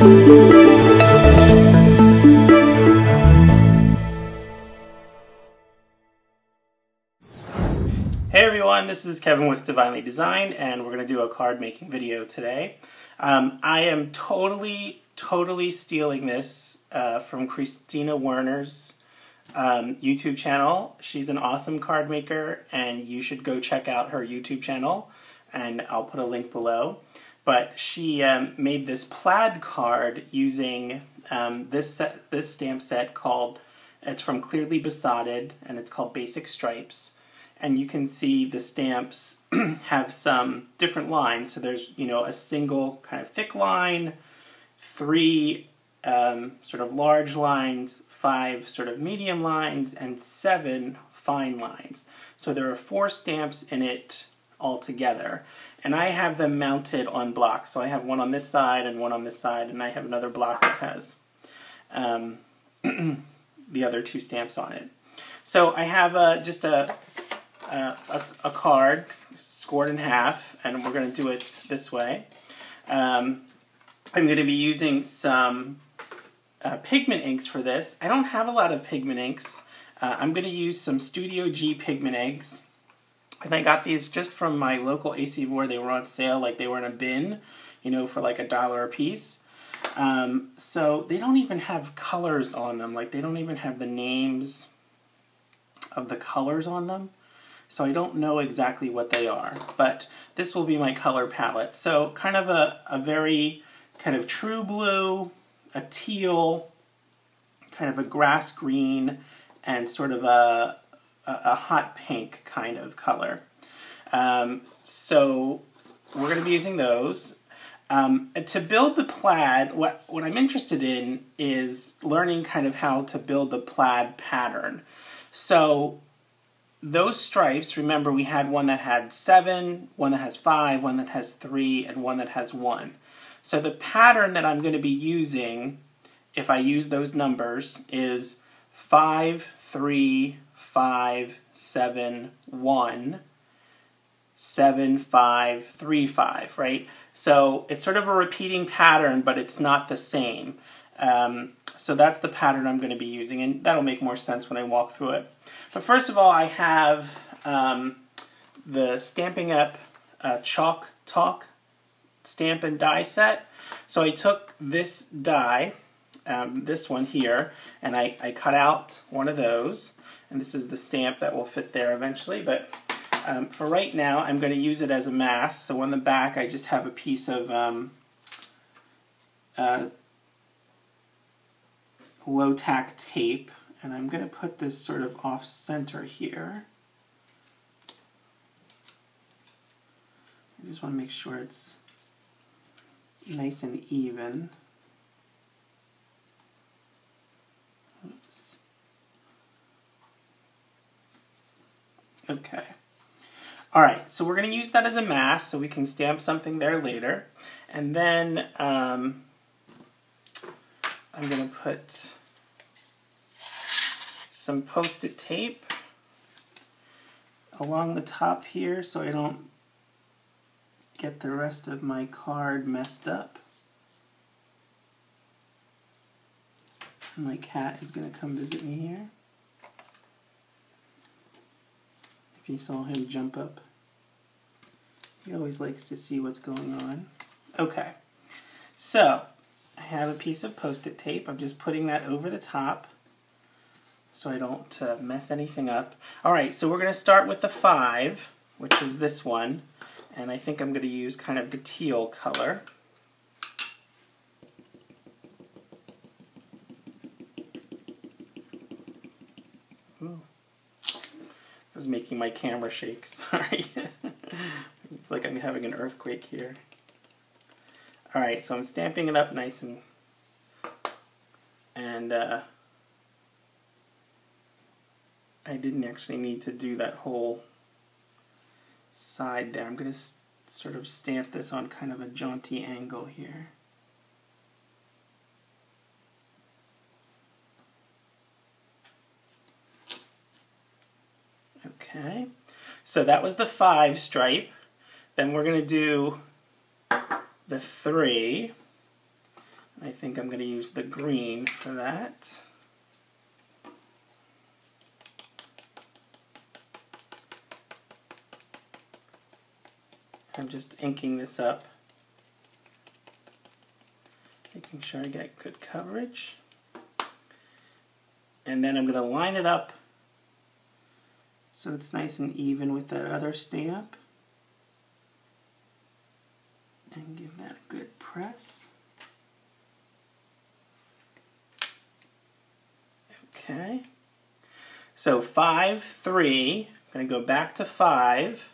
Hey everyone, this is Kevin with Divinely Designed, and we're going to do a card making video today. I am totally stealing this from Christina Werner's YouTube channel. She's an awesome card maker, and you should go check out her YouTube channel, and I'll put a link below. But she made this plaid card using this stamp set called, it's from Clearly Besotted, and it's called Basic Stripes. And you can see the stamps have some different lines. So there's, you know, a single kind of thick line, 3 sort of large lines, 5 sort of medium lines, and 7 fine lines. So there are 4 stamps in it altogether. And I have them mounted on blocks. So I have one on this side and one on this side, and I have another block that has the other 2 stamps on it. So I have just a card scored in half, and we're going to do it this way. I'm going to be using some pigment inks for this. I don't have a lot of pigment inks. I'm going to use some Studio G pigment eggs, and I got these just from my local AC where they were on sale, like they were in a bin, you know, for like $1 a piece. So they don't even have colors on them, like they don't even have the names of the colors on them. So I don't know exactly what they are, but this will be my color palette. So kind of a very kind of true blue, a teal, kind of a grass green, and sort of a hot pink kind of color. So we're going to be using those. To build the plaid, what I'm interested in is learning kind of how to build the plaid pattern. So those stripes, remember we had one that had 7, one that has 5, one that has 3, and one that has 1. So the pattern that I'm going to be using, if I use those numbers, is 5, 3, 5, 7, 1, 7, 5, 3, 5, right? So it's sort of a repeating pattern, but it's not the same. So that's the pattern I'm going to be using, and that'll make more sense when I walk through it. But first of all, I have the Stampin' Up! Chalk Talk stamp and die set. So I took this die, this one here, and I cut out one of those, and this is the stamp that will fit there eventually. But for right now, I'm going to use it as a mask. So on the back, I just have a piece of low-tack tape, and I'm going to put this sort of off-center here. I just want to make sure it's nice and even. Oops. Okay. Alright, so we're going to use that as a mask so we can stamp something there later. And then I'm going to put some Post-it tape along the top here so I don't get the rest of my card messed up. My cat is going to come visit me here. If you saw him jump up, he always likes to see what's going on. Okay, so I have a piece of Post-it tape. I'm just putting that over the top so I don't mess anything up. Alright, so we're going to start with the 5, which is this one, and I think I'm going to use kind of the teal color. Ooh. This is making my camera shake, sorry. It's like I'm having an earthquake here. Alright, so I'm stamping it up nice and I didn't actually need to do that whole side there. I'm going to sort of stamp this on kind of a jaunty angle here. Okay, so that was the 5 stripe. Then we're going to do the 3. I think I'm going to use the green for that. I'm just inking this up, making sure I get good coverage. And then I'm going to line it up so it's nice and even with that other stamp. And give that a good press. Okay. So 5, 3. I'm going to go back to 5.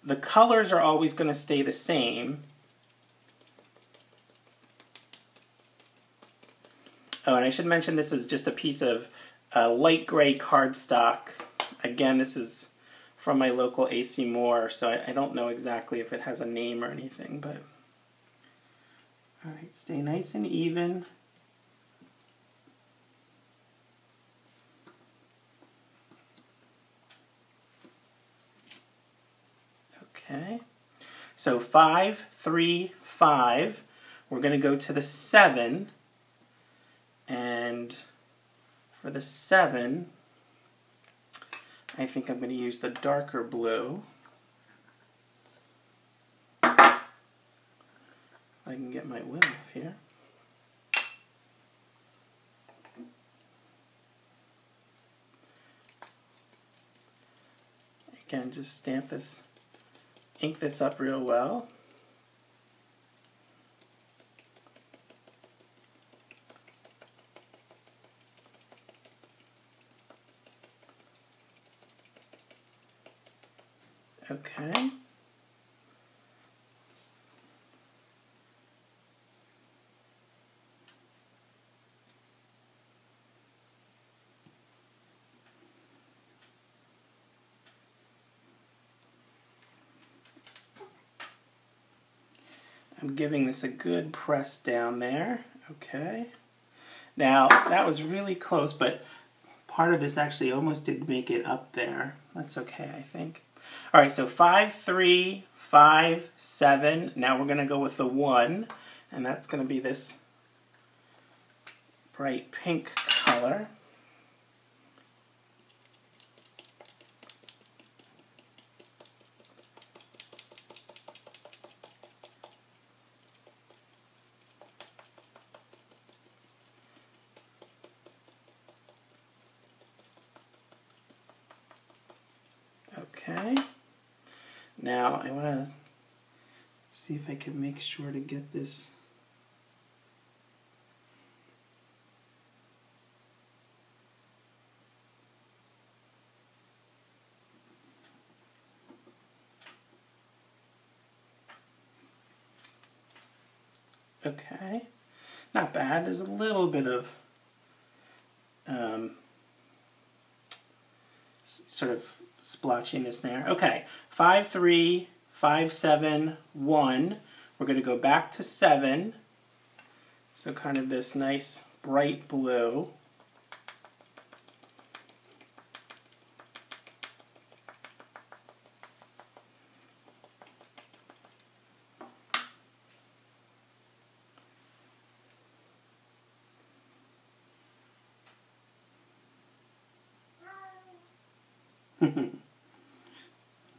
The colors are always going to stay the same. Oh, and I should mention this is just a piece of light gray cardstock. Again, this is from my local AC Moore, so I don't know exactly if it has a name or anything, but all right, stay nice and even. Okay, so 5, 3, 5. We're going to go to the 7, and for the 7, I think I'm going to use the darker blue. I can get my wheel off here. Again, just stamp this, ink this up real well. Okay. I'm giving this a good press down there. Okay. Now, that was really close, but part of this actually almost did make it up there. That's okay, I think. All right, so 5, 3, 5, 7. Now we're going to go with the 1, and that's going to be this bright pink color. Okay. Now I want to see if I can make sure to get this okay. Not bad. There's a little bit of sort of splotchiness there. Okay, 5, 3, 5, 7, 1. We're going to go back to 7. So kind of this nice bright blue.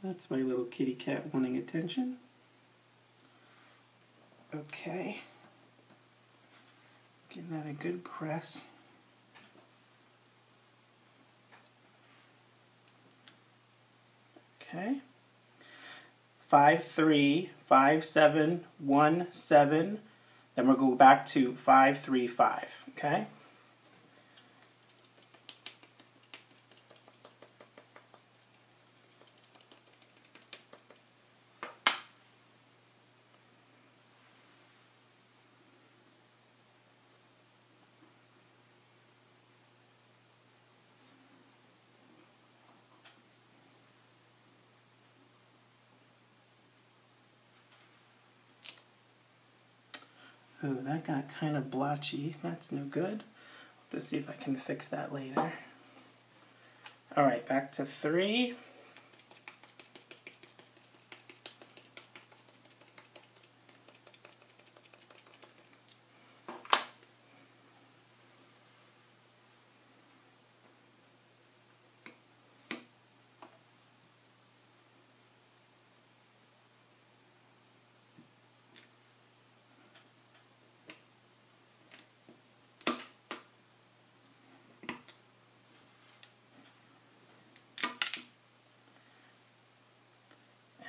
That's my little kitty cat wanting attention. Okay. Give that a good press. Okay. 5, 3, 5, 7, 1, 7. Then we'll go back to 5, 3, 5. Okay? Ooh, that got kind of blotchy. That's no good. I'll just see if I can fix that later. All right, back to 3.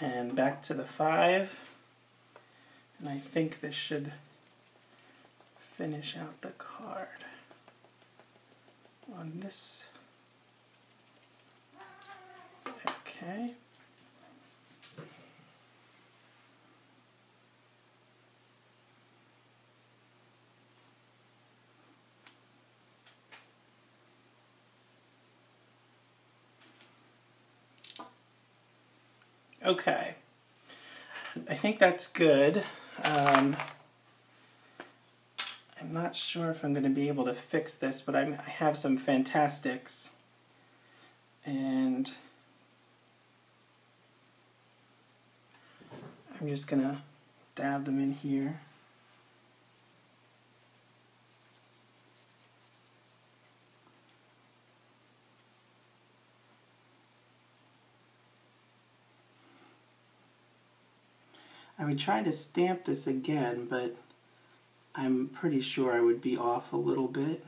And back to the 5. And I think this should finish out the card on this. Okay. Okay. I think that's good. I'm not sure if I'm going to be able to fix this, but I have some Fantastics, and I'm just going to dab them in here. I would try to stamp this again, but I'm pretty sure I would be off a little bit,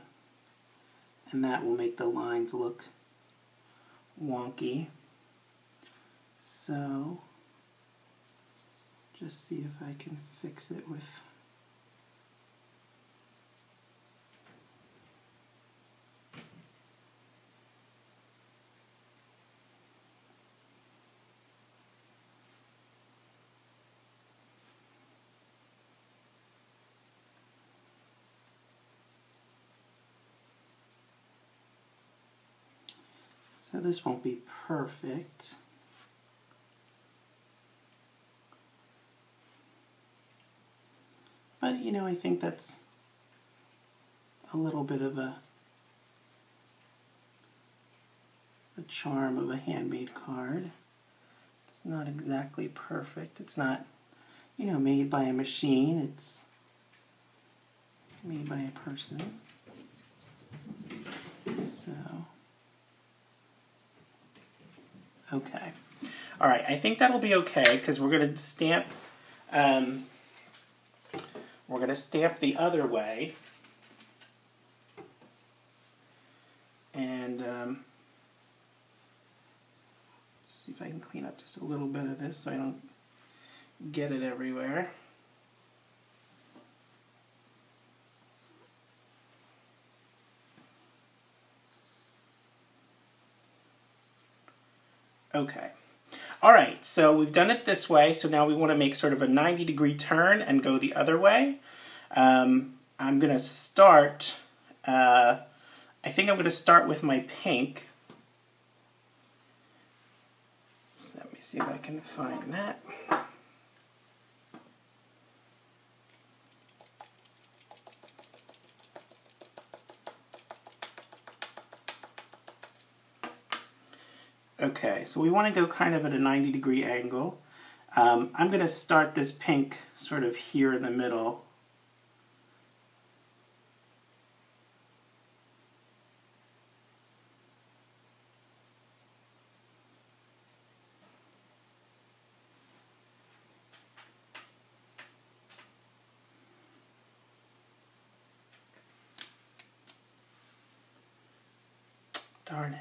and that will make the lines look wonky. So, just see if I can fix it with so this won't be perfect. But, you know, I think that's a little bit of the charm of a handmade card. It's not exactly perfect. It's not, you know, made by a machine. It's made by a person. So, okay. All right, I think that'll be okay because we're going to stamp. We're going to stamp the other way, and see if I can clean up just a little bit of this so I don't get it everywhere. Okay. All right, so we've done it this way, so now we want to make sort of a 90-degree turn and go the other way. I'm going to start, I think I'm going to start with my pink. So let me see if I can find that. Okay, so we want to go kind of at a 90-degree angle. I'm going to start this pink sort of here in the middle. Darn it.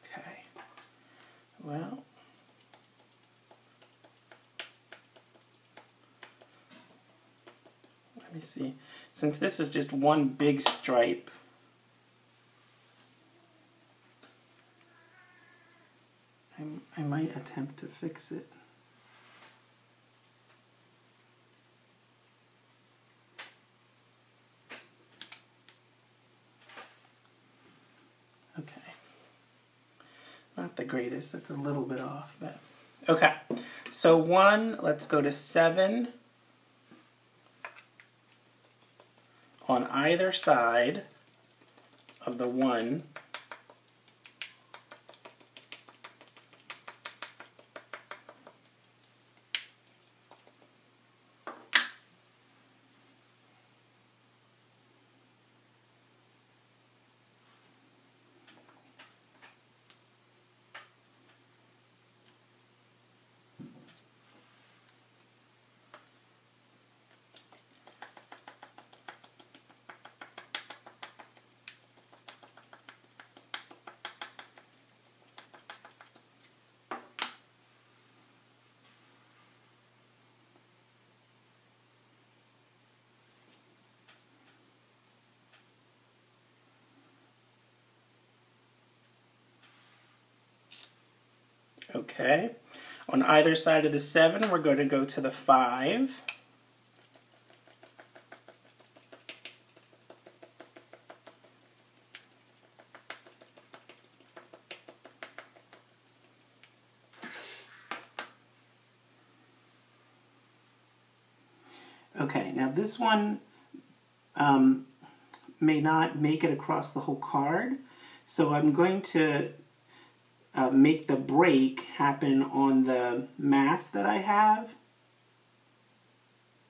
Okay. Well, let me see. Since this is just one big stripe, I might attempt to fix it. Okay. Not the greatest, that's a little bit off, but okay. So 1, let's go to 7 on either side of the 1. Okay. On either side of the 7, we're going to go to the 5. Okay, now this one may not make it across the whole card, so I'm going to make the break happen on the mask that I have,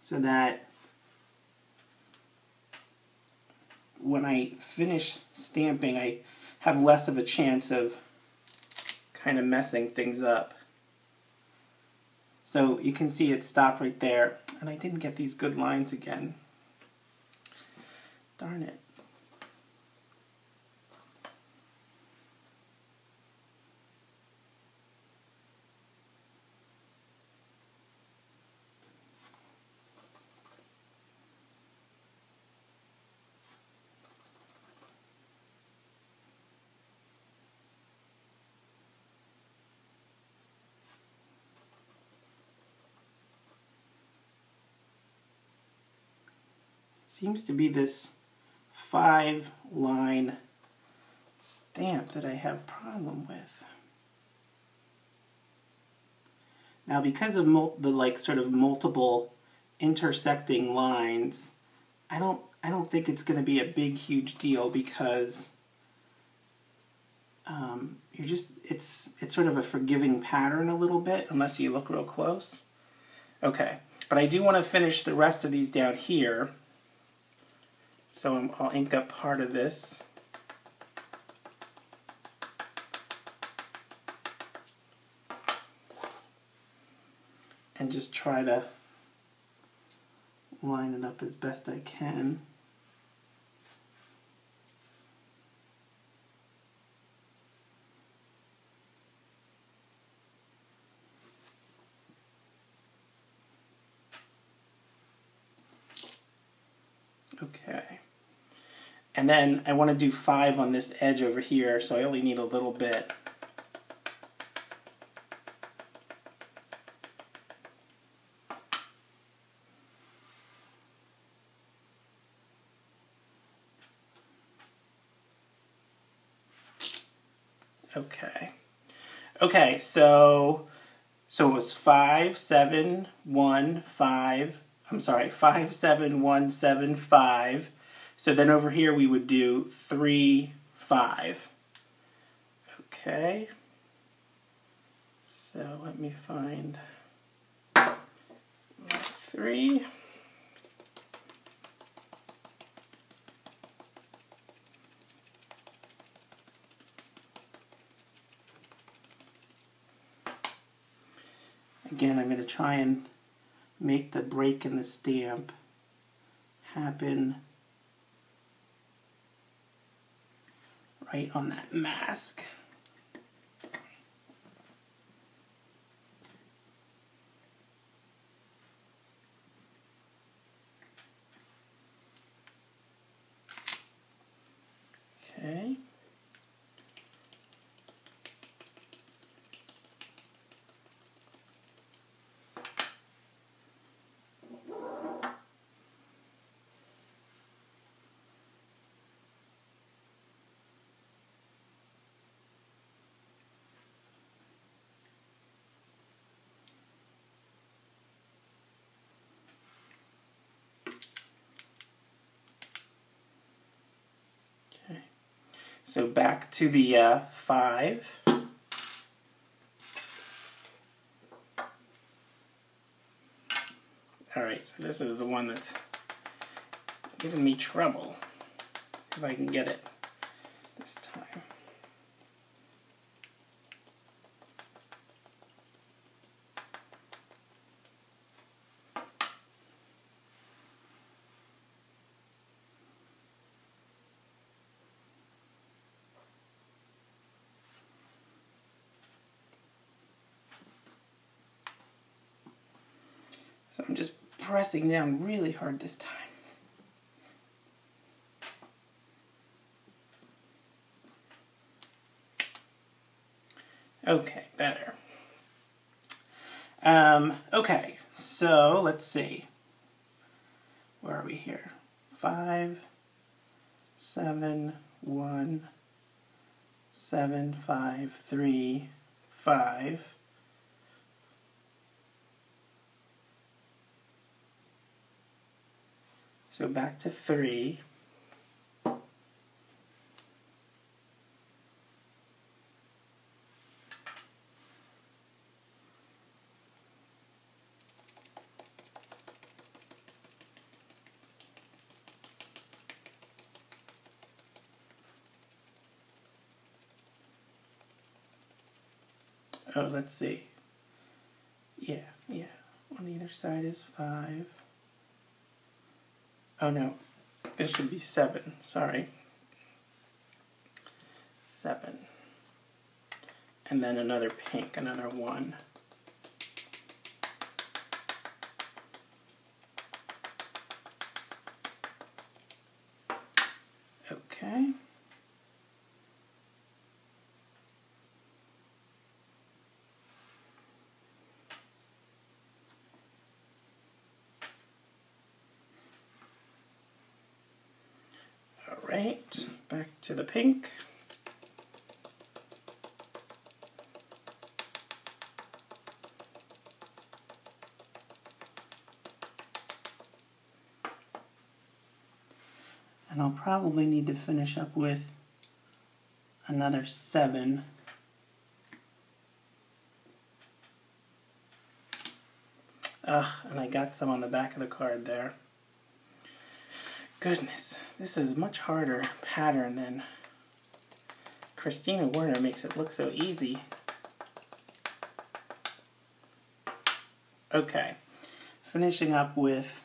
so that when I finish stamping I have less of a chance of kind of messing things up. So you can see it stopped right there, and I didn't get these good lines again. Darn it. Seems to be this 5-line stamp that I have a problem with. Now, because of the sort of multiple intersecting lines, I don't think it's going to be a big huge deal, because it's sort of a forgiving pattern a little bit unless you look real close. Okay, but I do want to finish the rest of these down here. So I'll ink up part of this. And just try to line it up as best I can. Okay. And then I want to do 5 on this edge over here, so I only need a little bit. Okay. Okay, so it was 5, 7, 1, 5. I'm sorry, 5, 7, 1, 7, 5. So then over here we would do 3, 5. Okay. So let me find my 3. Again, I'm going to try and make the break in the stamp happen right on that mask. Okay. So back to the 5. Alright, so this is the one that's giving me trouble. See if I can get it this time. So I'm just pressing down really hard this time. Okay, better. Okay, so let's see. Where are we here? 5, 7, 1, 7, 5, 3, 5. So back to 3. Oh, let's see. Yeah. On either side is 5. Oh no, this should be 7. Sorry. 7. And then another pink, another 1. Okay. Alright, back to the pink. And I'll probably need to finish up with another 7. And I got some on the back of the card there. Goodness, this is a much harder pattern than Christina Werner makes it look so easy. Okay, finishing up with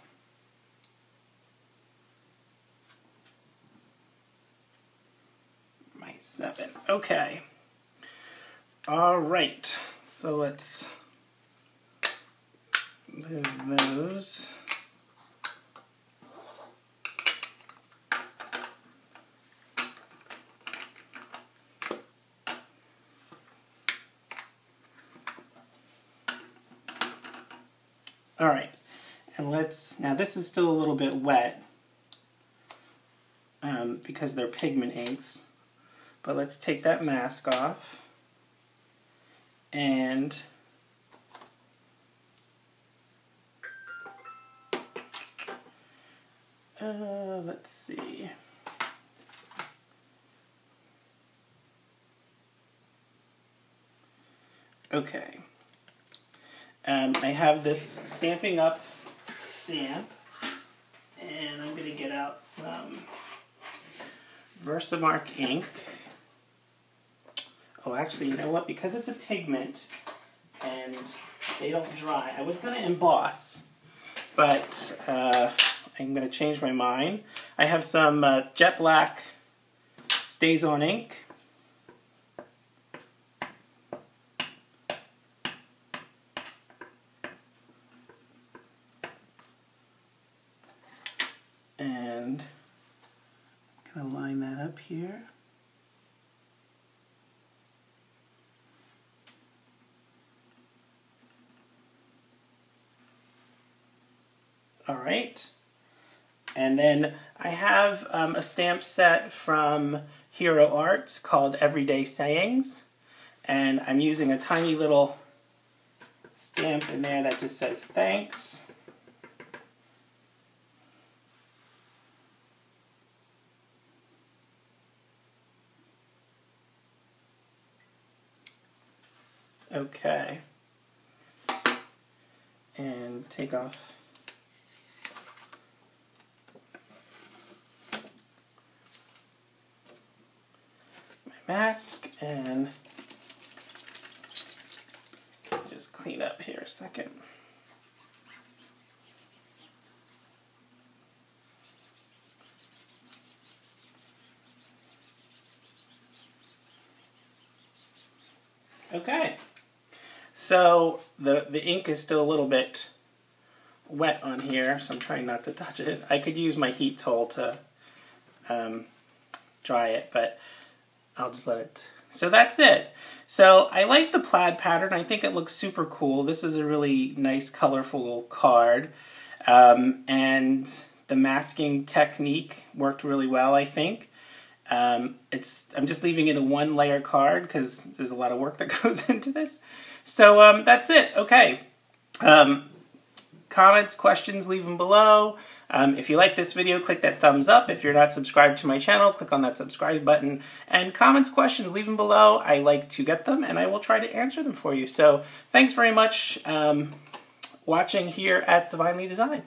my 7. Okay. All right, so let's move those. All right, and now this is still a little bit wet because they're pigment inks, but let's take that mask off and let's see. Okay. I have this Stamping Up stamp, and I'm going to get out some Versamark ink. Oh, actually, you know what? Because it's a pigment and they don't dry, I was going to emboss, but I'm going to change my mind. I have some Jet Black StazOn ink. And I'm going to line that up here. All right. And then I have a stamp set from Hero Arts called Everyday Sayings. And I'm using a tiny little stamp in there that just says thanks. Okay. And take off my mask and just clean up here a second. Okay. So the ink is still a little bit wet on here, so I'm trying not to touch it. I could use my heat tool to dry it, but I'll just let it So that's it. So I like the plaid pattern. I think it looks super cool. This is a really nice, colorful card. And the masking technique worked really well, I think. I'm just leaving it a 1-layer card because there's a lot of work that goes into this. So that's it. Okay. Comments, questions, leave them below. If you like this video, click that thumbs up. If you're not subscribed to my channel, click on that subscribe button. And comments, questions, leave them below. I like to get them, and I will try to answer them for you. So thanks very much watching here at Divinely Design.